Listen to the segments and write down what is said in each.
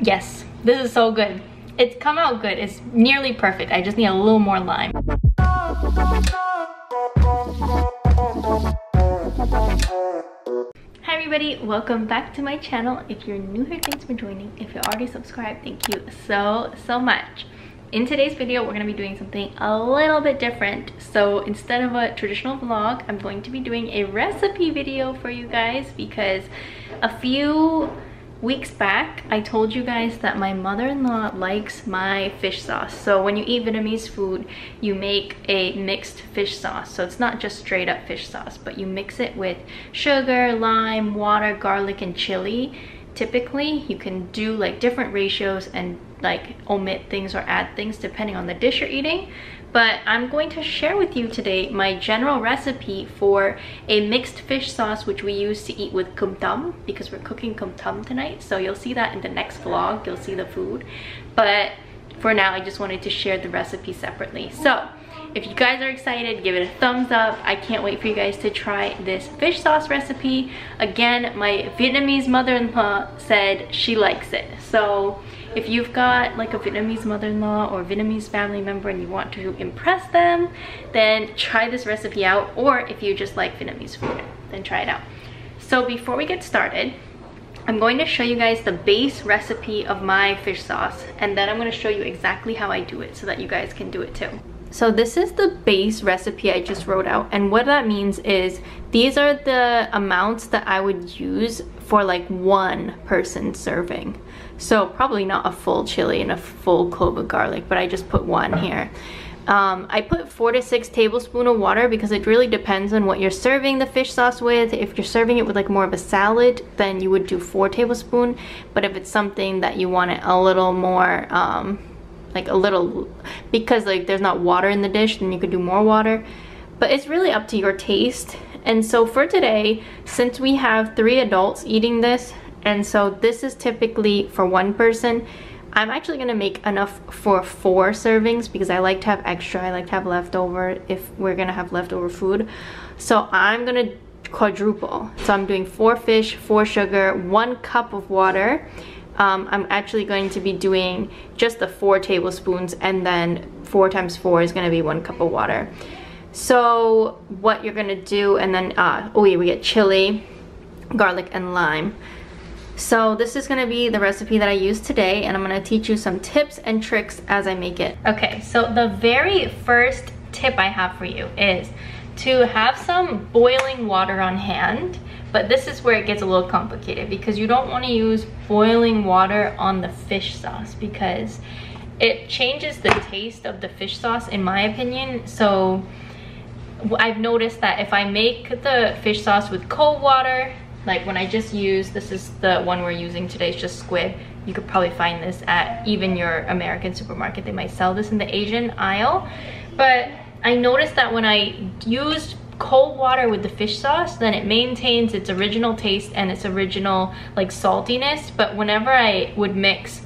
Yes, this is so good. It's come out good. It's nearly perfect. I just need a little more lime. Hi everybody, welcome back to my channel. If you're new here, thanks for joining. If you're already subscribed, thank you so much. In today's video, we're going to be doing something a little bit different. So instead of a traditional vlog, I'm going to be doing a recipe video for you guys because a few weeks back, I told you guys that my mother-in-law likes my fish sauce. So when you eat Vietnamese food, you make a mixed fish sauce. So it's not just straight up fish sauce, but you mix it with sugar, lime, water, garlic, and chili. Typically, you can do like different ratios and like omit things or add things depending on the dish you're eating. But I'm going to share with you today my general recipe for a mixed fish sauce, which we use to eat with kum tam because we're cooking kum tam tonight. So you'll see that in the next vlog, you'll see the food. But for now, I just wanted to share the recipe separately. So if you guys are excited, give it a thumbs up. I can't wait for you guys to try this fish sauce recipe. Again, my Vietnamese mother-in-law said she likes it. So if you've got like a Vietnamese mother-in-law or Vietnamese family member and you want to impress them, then try this recipe out. Or if you just like Vietnamese food, then try it out. So before we get started, I'm going to show you guys the base recipe of my fish sauce, and then I'm going to show you exactly how I do it so that you guys can do it too. So this is the base recipe I just wrote out, and what that means is these are the amounts that I would use for like one person serving. So probably not a full chili and a full clove of garlic, but I just put one here. I put 4 to 6 tablespoons of water because it really depends on what you're serving the fish sauce with. If you're serving it with like more of a salad, then you would do 4 tablespoons. But if it's something that you want it a little more, like a little, because like there's not water in the dish, then you could do more water. But it's really up to your taste. And so for today, since we have 3 adults eating this, and so this is typically for one person, I'm actually gonna make enough for 4 servings because I like to have extra. I like to have leftover if we're gonna have leftover food. So I'm gonna quadruple. So I'm doing 4 fish, 4 sugar, 1 cup of water. I'm actually going to be doing just the 4 tablespoons, and then 4 times 4 is gonna be 1 cup of water. So what you're gonna do, and then we get chili, garlic, and lime. So this is gonna be the recipe that I use today, and I'm gonna teach you some tips and tricks as I make it. Okay, so the very first tip I have for you is to have some boiling water on hand. But this is where it gets a little complicated because you don't want to use boiling water on the fish sauce because it changes the taste of the fish sauce, in my opinion. So I've noticed that if I make the fish sauce with cold water, like when I just use, this is the one we're using today, it's just squid. You could probably find this at even your American supermarket. They might sell this in the Asian aisle. But I noticed that when I used cold water with the fish sauce, then it maintains its original taste and its original like saltiness. But whenever I would mix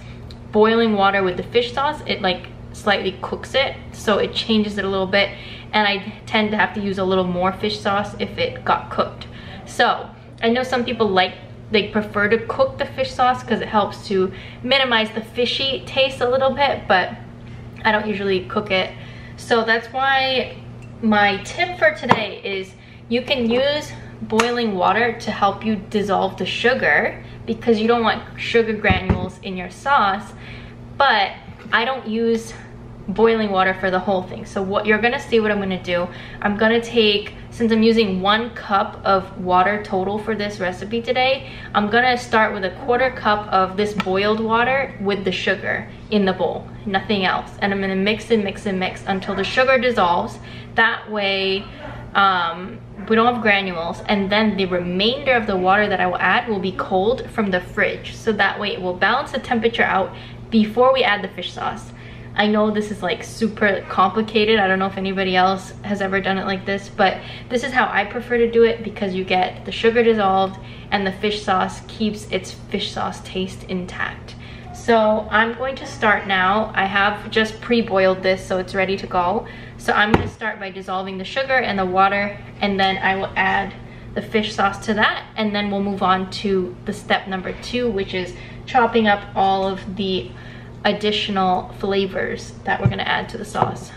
boiling water with the fish sauce, it like slightly cooks it, so it changes it a little bit, and I tend to have to use a little more fish sauce if it got cooked. So I know some people they prefer to cook the fish sauce because it helps to minimize the fishy taste a little bit, but I don't usually cook it. So that's why my tip for today is you can use boiling water to help you dissolve the sugar because you don't want sugar granules in your sauce. But I don't use boiling water for the whole thing. So what you're gonna see, what I'm gonna do, I'm gonna take, since I'm using 1 cup of water total for this recipe today, I'm gonna start with a 1/4 cup of this boiled water with the sugar in the bowl, nothing else. And I'm gonna mix and mix and mix until the sugar dissolves. That way we don't have granules, and then the remainder of the water that I will add will be cold from the fridge. So that way it will balance the temperature out before we add the fish sauce. I know this is like super complicated. I don't know if anybody else has ever done it like this, but this is how I prefer to do it because you get the sugar dissolved and the fish sauce keeps its fish sauce taste intact. So I'm going to start now. I have just pre-boiled this so it's ready to go. So I'm going to start by dissolving the sugar and the water, and then I will add the fish sauce to that, and then we'll move on to the step number 2, which is chopping up all of the additional flavors that we're gonna add to the sauce.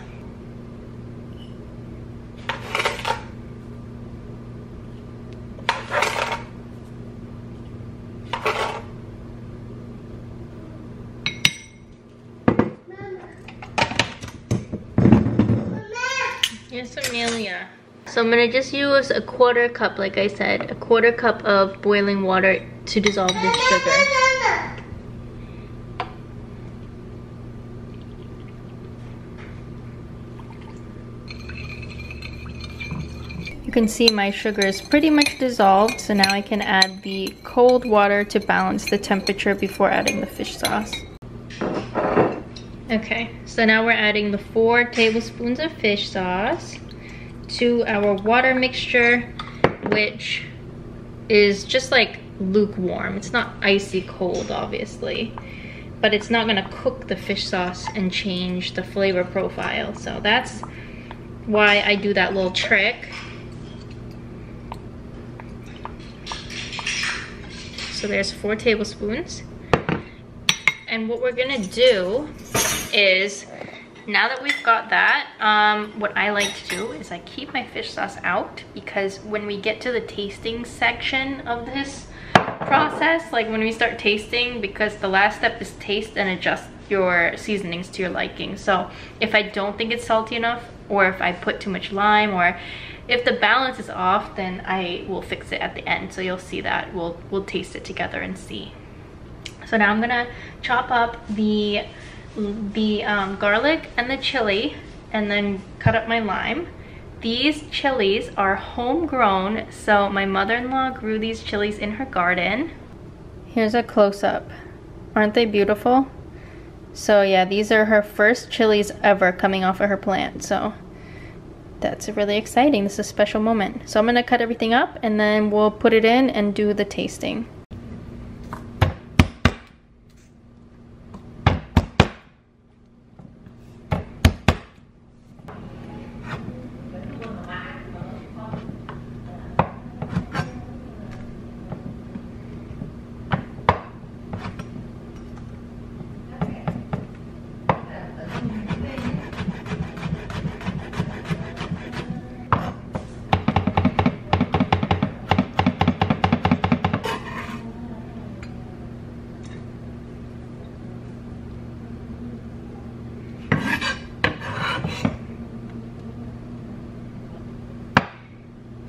Yes, Amelia. So I'm gonna just use a 1/4 cup, like I said, a 1/4 cup of boiling water to dissolve this sugar. You can see my sugar is pretty much dissolved, so now I can add the cold water to balance the temperature before adding the fish sauce. Okay, so now we're adding the 4 tablespoons of fish sauce to our water mixture, which is just like lukewarm. It's not icy cold, obviously, but it's not gonna cook the fish sauce and change the flavor profile. So that's why I do that little trick. So there's 4 tablespoons. And what we're gonna do is, now that we've got that, what I like to do is I keep my fish sauce out, because when we get to the tasting section of this process, like when we start tasting, because the last step is taste and adjust your seasonings to your liking. So if I don't think it's salty enough, or if I put too much lime, or if the balance is off, then I will fix it at the end. So you'll see that. We'll taste it together and see. So now I'm gonna chop up the garlic and the chili, and then cut up my lime. These chilies are homegrown, so my mother-in-law grew these chilies in her garden. Here's a close-up. Aren't they beautiful? So yeah, these are her first chilies ever coming off of her plant, so that's really exciting. This is a special moment. So I'm gonna cut everything up, and then we'll put it in and do the tasting.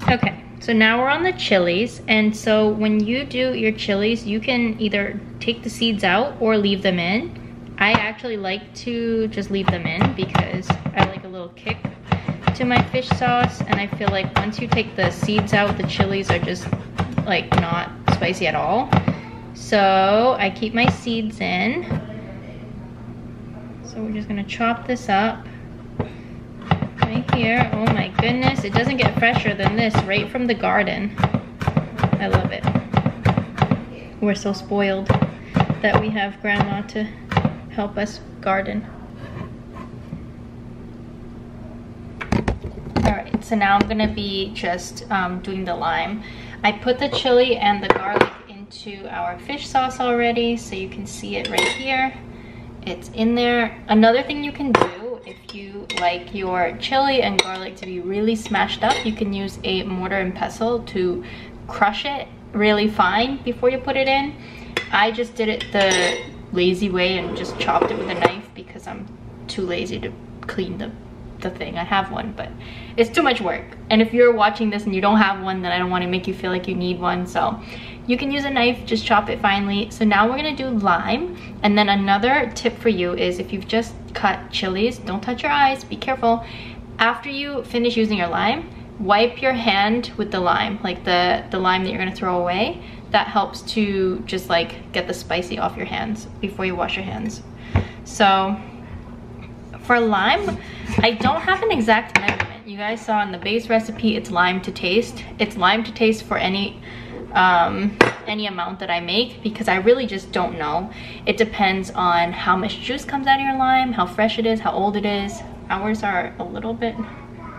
Okay, so now we're on the chilies, and so when you do your chilies, you can either take the seeds out or leave them in. I actually like to just leave them in because I like a little kick to my fish sauce, and I feel like once you take the seeds out, the chilies are just like not spicy at all. So I keep my seeds in. So we're just gonna chop this up. Right here. Oh my goodness, it doesn't get fresher than this, right from the garden. I love it. We're so spoiled that we have grandma to help us garden. Alright, so now I'm gonna be just doing the lime. I put the chili and the garlic into our fish sauce already, so you can see it right here. It's in there. Another thing you can do, if you like your chili and garlic to be really smashed up, you can use a mortar and pestle to crush it really fine before you put it in. I just did it the lazy way and just chopped it with a knife because I'm too lazy to clean the thing. I have one, but it's too much work. And if you're watching this and you don't have one, then I don't want to make you feel like you need one. So you can use a knife, just chop it finely. So now we're gonna do lime. And then another tip for you is, if you've just cut chilies, don't touch your eyes, be careful. After you finish using your lime, wipe your hand with the lime, like the lime that you're gonna throw away. That helps to just like get the spicy off your hands before you wash your hands. So for lime, I don't have an exact measurement. You guys saw in the base recipe, it's lime to taste. It's lime to taste for any amount that I make, because I really just don't know. It depends on how much juice comes out of your lime, how fresh it is, how old it is. Ours are a little bit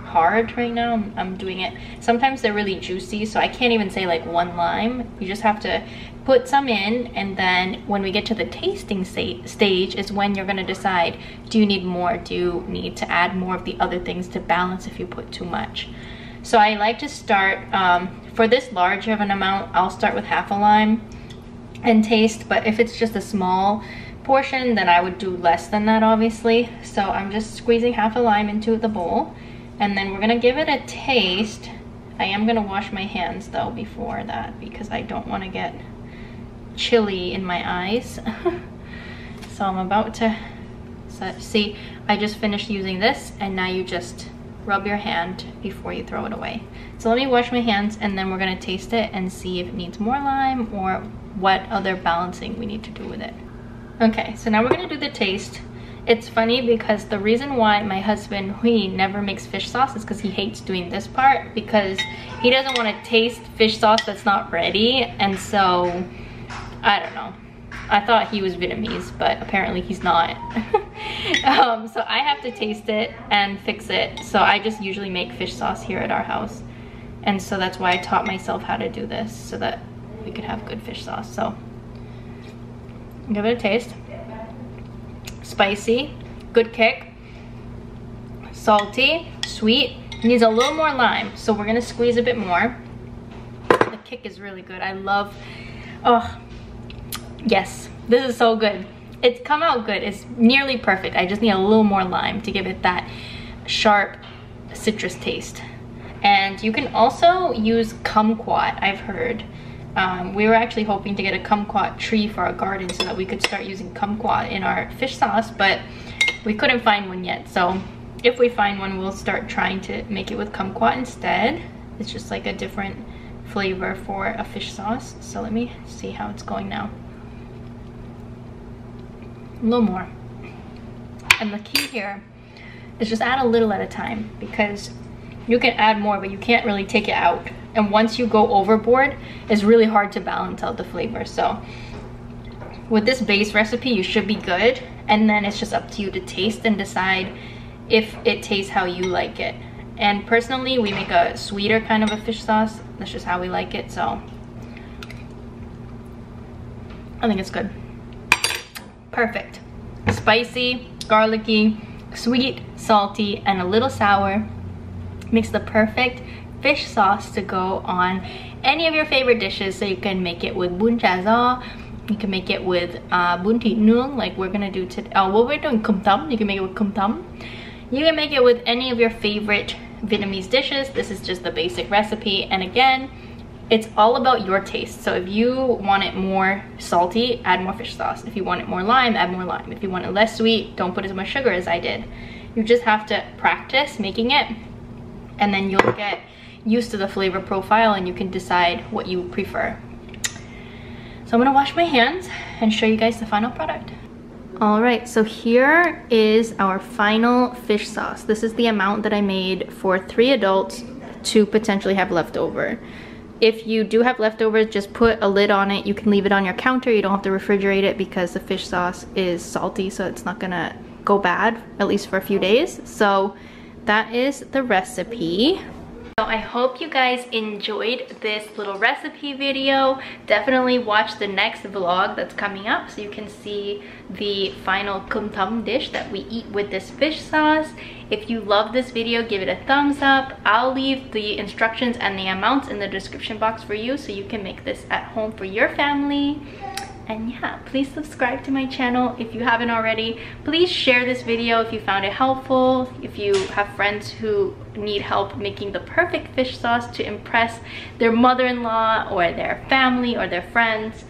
hard right now. I'm doing it. Sometimes they're really juicy, so I can't even say like one lime. You just have to put some in, and then when we get to the tasting stage is when you're going to decide, do you need more? Do you need to add more of the other things to balance if you put too much? So I like to start, for this large of an amount, I'll start with half a lime and taste, but if it's just a small portion, then I would do less than that, obviously. So I'm just squeezing half a lime into the bowl, and then we're gonna give it a taste. I am gonna wash my hands though before that, because I don't want to get chili in my eyes. So I'm about to see, I just finished using this, and now you just rub your hand before you throw it away. So let me wash my hands, and then we're gonna taste it and see if it needs more lime or what other balancing we need to do with it. Okay, so now we're gonna do the taste. It's funny because the reason why my husband, he never makes fish sauce, is because he hates doing this part, because he doesn't want to taste fish sauce that's not ready. And so, I don't know. I thought he was Vietnamese, but apparently he's not. So I have to taste it and fix it. So I just usually make fish sauce here at our house. And so that's why I taught myself how to do this, so that we could have good fish sauce. So give it a taste. Spicy, good kick, salty, sweet. Needs a little more lime, so we're gonna squeeze a bit more. The kick is really good. I love, oh yes, this is so good. It's come out good. It's nearly perfect. I just need a little more lime to give it that sharp citrus taste. And you can also use kumquat, I've heard. We were actually hoping to get a kumquat tree for our garden so that we could start using kumquat in our fish sauce, but we couldn't find one yet. So if we find one, we'll start trying to make it with kumquat instead. It's just like a different flavor for a fish sauce. So let me see how it's going now. A little more. And the key here is just add a little at a time, because you can add more, but you can't really take it out. And once you go overboard, it's really hard to balance out the flavor. So with this base recipe, you should be good. And then it's just up to you to taste and decide if it tastes how you like it. And personally, we make a sweeter kind of a fish sauce. That's just how we like it. So I think it's good. Perfect. Spicy, garlicky, sweet, salty, and a little sour. Makes the perfect fish sauce to go on any of your favorite dishes. So you can make it with bún chả giò, you can make it with bún thịt nướng, like we're gonna do today. Oh, well, we're doing cơm tấm. You can make it with cơm tấm. You can make it with any of your favorite Vietnamese dishes. This is just the basic recipe, and again, it's all about your taste. So if you want it more salty, add more fish sauce. If you want it more lime, add more lime. If you want it less sweet, don't put as much sugar as I did. You just have to practice making it, and then you'll get used to the flavor profile and you can decide what you prefer. So I'm gonna wash my hands and show you guys the final product. All right, so here is our final fish sauce. This is the amount that I made for 3 adults to potentially have leftover. If you do have leftovers, just put a lid on it. You can leave it on your counter. You don't have to refrigerate it because the fish sauce is salty, so it's not gonna go bad, at least for a few days. So that is the recipe. So I hope you guys enjoyed this little recipe video. Definitely watch the next vlog that's coming up so you can see the final cơm tấm dish that we eat with this fish sauce. If you love this video, give it a thumbs up. I'll leave the instructions and the amounts in the description box for you so you can make this at home for your family. And yeah, please subscribe to my channel if you haven't already. Please share this video if you found it helpful. If you have friends who need help making the perfect fish sauce to impress their mother-in-law or their family or their friends,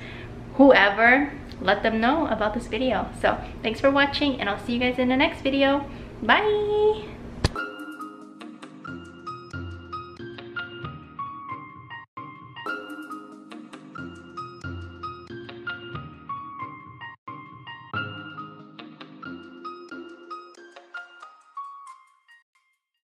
whoever, let them know about this video. So thanks for watching, and I'll see you guys in the next video. Bye!